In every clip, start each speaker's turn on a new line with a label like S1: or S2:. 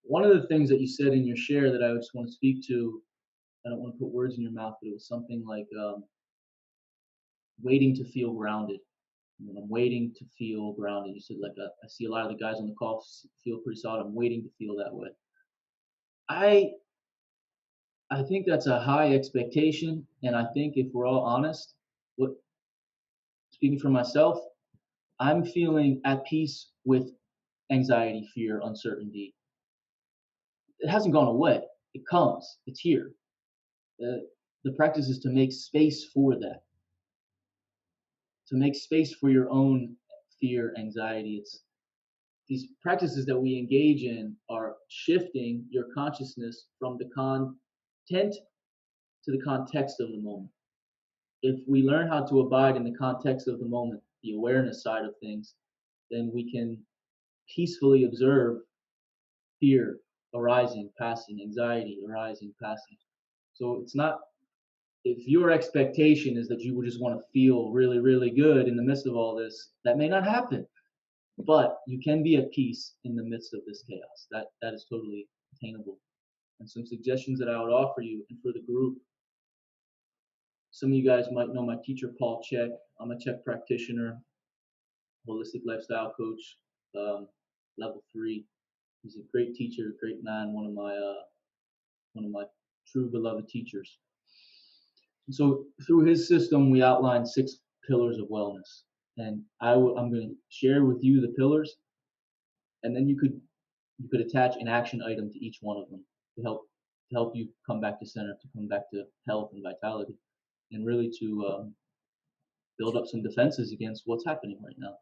S1: One of the things that you said in your share that I just want to speak to, I don't want to put words in your mouth, but it was something like waiting to feel grounded. I'm waiting to feel grounded. You said, like, I see a lot of the guys on the call feel pretty solid. I'm waiting to feel that way. I I think that's a high expectation, and I think if we're all honest, what speaking for myself, I'm feeling at peace with anxiety, fear, uncertainty. It hasn't gone away. It comes. It's here. The practice is to make space for that, to make space for your own fear, anxiety. It's these practices that we engage in are shifting your consciousness from the content to the context of the moment. If we learn how to abide in the context of the moment, the awareness side of things, then we can peacefully observe fear arising, passing, anxiety arising, passing. So it's not, if your expectation is that you would just want to feel really, really good in the midst of all this, that may not happen. But you can be at peace in the midst of this chaos. That is totally attainable. And some suggestions that I would offer you and for the group. Some of you guys might know my teacher, Paul Chek. I'm a Chek practitioner, holistic lifestyle coach, level 3. He's a great teacher, great man, one of my true beloved teachers. And so through his system, we outlined 6 pillars of wellness. And I'm going to share with you the pillars, and then you could attach an action item to each one of them to help you come back to center, to come back to health and vitality, and really to build up some defenses against what's happening right now.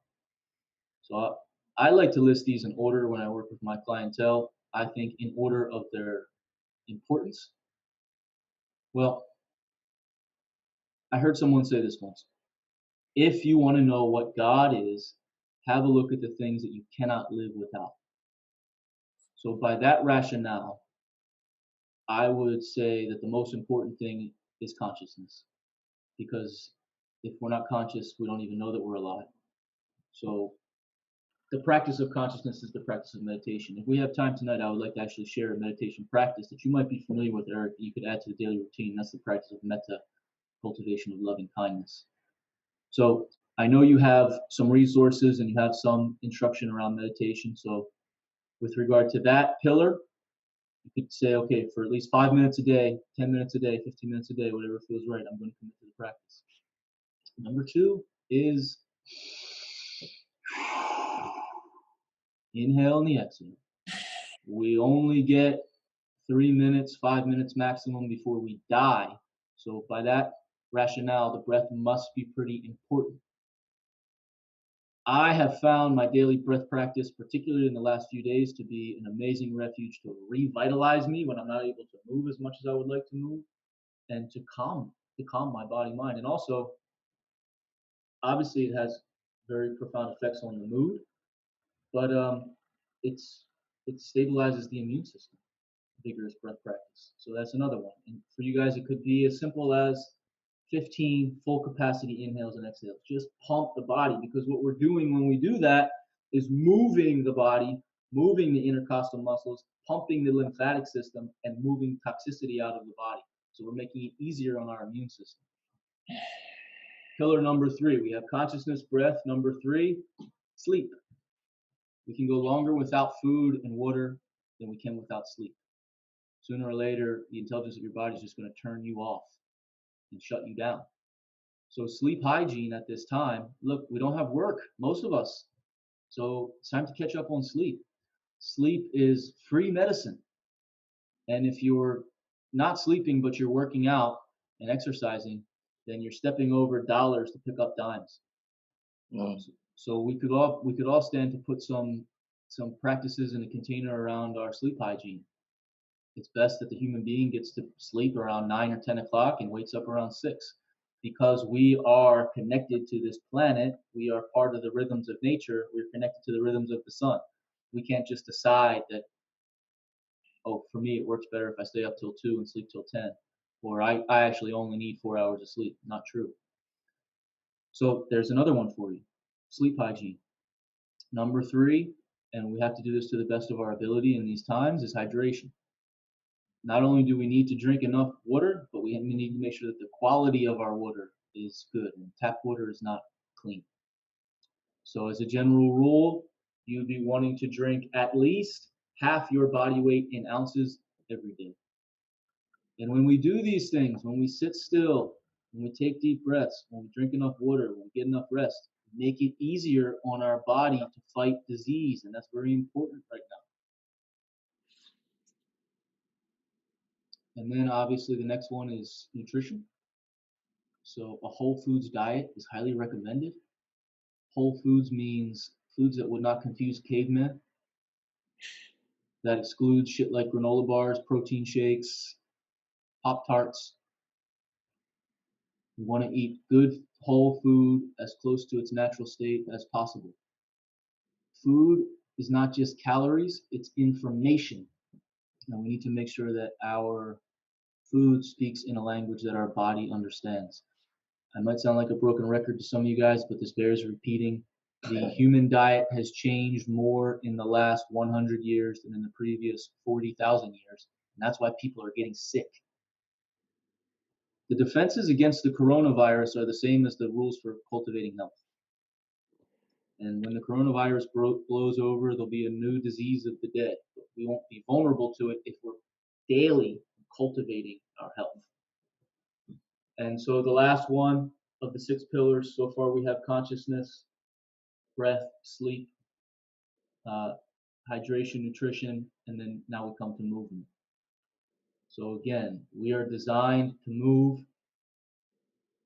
S1: So I like to list these in order when I work with my clientele. I think in order of their importance. Well, I heard someone say this once. If you want to know what God is, have a look at the things that you cannot live without. So by that rationale, I would say that the most important thing is consciousness. Because if we're not conscious, we don't even know that we're alive. So the practice of consciousness is the practice of meditation. If we have time tonight, I would like to actually share a meditation practice that you might be familiar with, Eric, that you could add to the daily routine. That's the practice of metta, cultivation of loving kindness. So I know you have some resources and you have some instruction around meditation. So with regard to that pillar, you could say, okay, for at least 5 minutes a day, 10 minutes a day, 15 minutes a day, whatever feels right, I'm going to commit to the practice. Number 2 is inhale and the exhale. We only get 3 minutes, 5 minutes maximum before we die. So by that rationale, the breath must be pretty important. I have found my daily breath practice, particularly in the last few days, to be an amazing refuge to revitalize me when I'm not able to move as much as I would like to move, and to calm my body, mind. And also, obviously, it has very profound effects on the mood, but it stabilizes the immune system. Vigorous breath practice. So that's another one. And for you guys, it could be as simple as 15 full capacity inhales and exhales. Just pump the body, because what we're doing when we do that is moving the body, moving the intercostal muscles, pumping the lymphatic system, and moving toxicity out of the body. So we're making it easier on our immune system. Pillar number 3, we have consciousness, breath. Number 3, sleep. We can go longer without food and water than we can without sleep. Sooner or later, the intelligence of your body is just going to turn you off and shut you down. So sleep hygiene at this time, look, we don't have work, most of us. So it's time to catch up on sleep. Sleep is free medicine. And if you're not sleeping, but you're working out and exercising, then you're stepping over dollars to pick up dimes. So we could all stand to put some practices in a container around our sleep hygiene. It's best that the human being gets to sleep around 9 or 10 o'clock and wakes up around 6, because we are connected to this planet. We are part of the rhythms of nature. We're connected to the rhythms of the sun. We can't just decide that, oh, for me, it works better if I stay up till 2 and sleep till 10, or I actually only need 4 hours of sleep. Not true. So there's another one for you, sleep hygiene. Number 3, and we have to do this to the best of our ability in these times, is hydration. Not only do we need to drink enough water, but we need to make sure that the quality of our water is good, and tap water is not clean. So as a general rule, you'd be wanting to drink at least half your body weight in ounces every day. And when we do these things, when we sit still, when we take deep breaths, when we drink enough water, when we get enough rest, make it easier on our body to fight disease. And that's very important right now. And then obviously the next one is nutrition. So a whole foods diet is highly recommended. Whole foods means foods that would not confuse cavemen. That excludes shit like granola bars, protein shakes, Pop Tarts. We want to eat good whole food as close to its natural state as possible. Food is not just calories, it's information. And we need to make sure that our food speaks in a language that our body understands. I might sound like a broken record to some of you guys, but this bears repeating. The human diet has changed more in the last 100 years than in the previous 40,000 years. And that's why people are getting sick. The defenses against the coronavirus are the same as the rules for cultivating health. And when the coronavirus blows over, there'll be a new disease of the dead. But we won't be vulnerable to it if we're daily cultivating our health. And so the last one of the 6 pillars, so far we have consciousness, breath, sleep, hydration, nutrition, and then now we come to movement. So again, we are designed to move.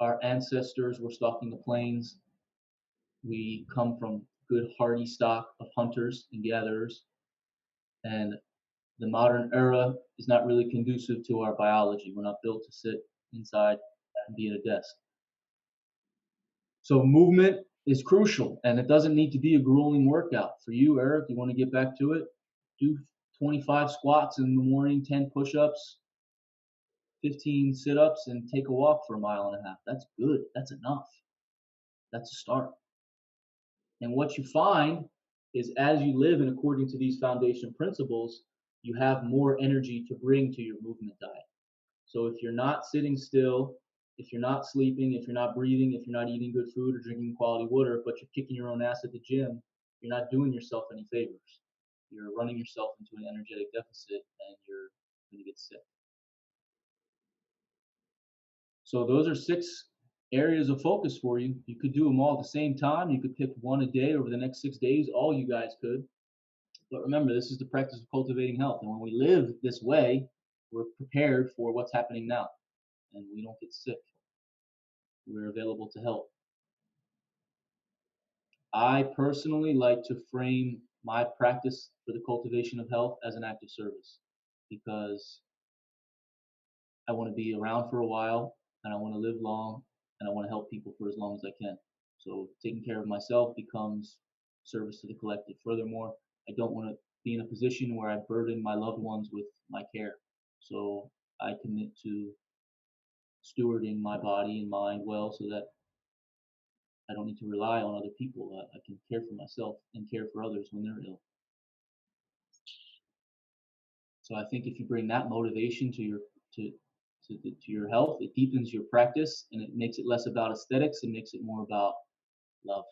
S1: Our ancestors were stalking the plains. We come from good hardy stock of hunters and gatherers, and the modern era is not really conducive to our biology. We're not built to sit inside and be at a desk. So movement is crucial, and it doesn't need to be a grueling workout. For you, Eric, you want to get back to it, do 25 squats in the morning, 10 push-ups, 15 sit-ups, and take a walk for 1.5 miles. That's good. That's enough. That's a start. And what you find is as you live in according to these foundation principles, you have more energy to bring to your movement diet. So if you're not sitting still, if you're not sleeping, if you're not breathing, if you're not eating good food or drinking quality water, but you're kicking your own ass at the gym, you're not doing yourself any favors. You're running yourself into an energetic deficit and you're going to get sick. So those are 6 areas of focus for you. You could do them all at the same time. You could pick one a day over the next 6 days. All you guys could. But remember, this is the practice of cultivating health. And when we live this way, we're prepared for what's happening now. And we don't get sick. We're available to help. I personally like to frame my practice for the cultivation of health as an act of service, because I want to be around for a while and I want to live long and I want to help people for as long as I can. So taking care of myself becomes service to the collective. Furthermore, I don't want to be in a position where I burden my loved ones with my care. So I commit to stewarding my body and mind well so that I don't need to rely on other people. I can care for myself and care for others when they're ill. So I think if you bring that motivation to your health, it deepens your practice and it makes it less about aesthetics and makes it more about love.